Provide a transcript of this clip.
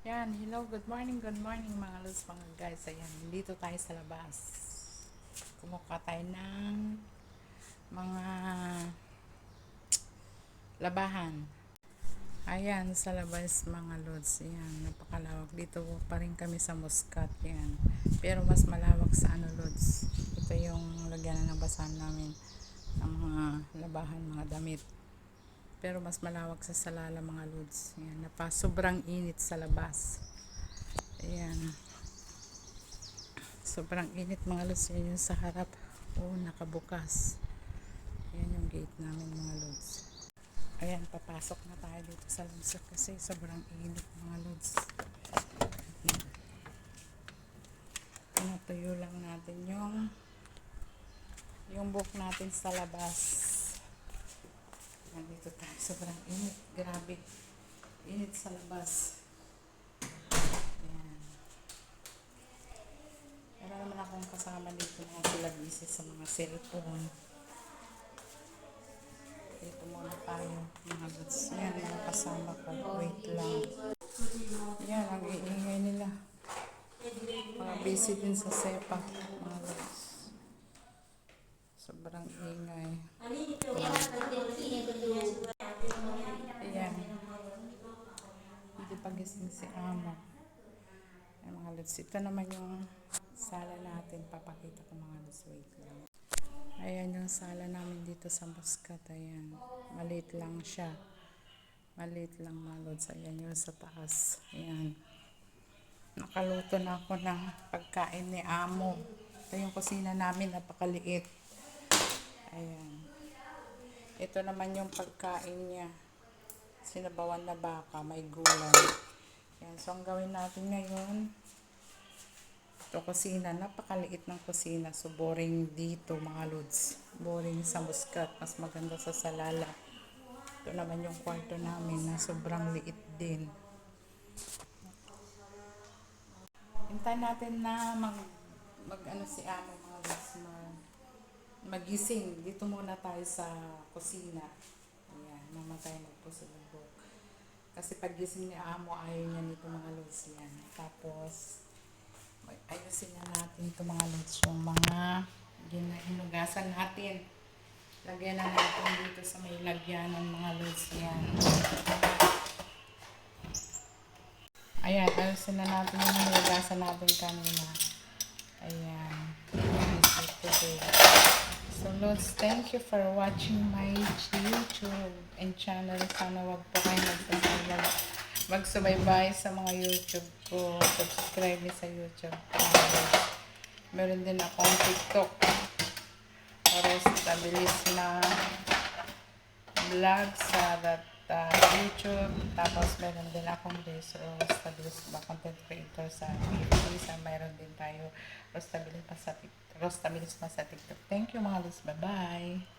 Yan, hello, good morning mga lods, mga guys. Ayan, dito tayo sa labas. Kumuha tayo ng mga labahan. Ayan, sa labas mga lods. Ayan, napakalawak. Dito pa rin kami sa Muscat. Ayan. Pero mas malawak sa ano lods. Ito yung lagyan ng basahan namin ng mga labahan, mga damit. Pero mas malawak sa Salala mga lods. Ayan, sobrang init sa labas. Ayan. Sobrang init mga lods. Yan yung sa harap. Nakabukas. Ayan yung gate namin mga lods. Ayan, papasok na tayo dito sa Lumsok kasi sobrang init mga lods. Pinatuyo lang natin yung buhok natin sa labas. Nandito tayo. Sobrang init. Grabe. Init sa labas. Ayan. Meron naman akong kasama dito na sila busy sa mga cellphone. Dito muna tayo. Mga lods. Ayan, mga kasama ko. Wait lang. Ayan, ang iingay nila. Mga busy din sa sepa. Mga lods. Sobrang ingay. Ayan. Hindi pagising si Amo. Ayan mga lods. Ito naman yung sala natin. Papakita ko mga lods. Wait lang. Ayan yung sala namin dito sa Muscat. Ayan. Maliit lang siya. Maliit lang mga lods. Ayan yung sa taas. Ayan. Nakaluto na ako ng pagkain ni Amo. Ito yung kusina namin. Napakaliit. Ayan. Ito naman yung pagkain niya. Sinabawan na baka. May gulay. Ayan. So, ang gawin natin ngayon, ito kusina. Napakaliit ng kusina. So, boring dito mga lods. Boring sa Muscat. Mas maganda sa Salala. Ito naman yung kwarto namin na sobrang liit din. Hintayin natin na mag si Amo mga lods, magising. Dito muna tayo sa kusina. Ayan, mamatay magpuso ng buhok. Kasi pag gising ni Amo, ayaw niya nito mga lods yan. Tapos, ayusin na natin ito mga lods. Yung mga hinugasan natin. Lagyan na natin dito sa may lagyanan mga lods yan. Ayan, ayusin na natin yung hinugasan natin kanina. Ayan. So, Lods, thank you for watching my YouTube and channel. Sana wag po kayo magsubaybay sa mga YouTube ko. Subscribe niyo sa YouTube. Meron din akong TikTok. Rostabilis na vlog sa YouTube. Tapos meron din akong Rostabilis ba content creator sa Facebook. Meron din tayo Rostabilis pa sa TikTok. Thank you mga Liz. Bye-bye.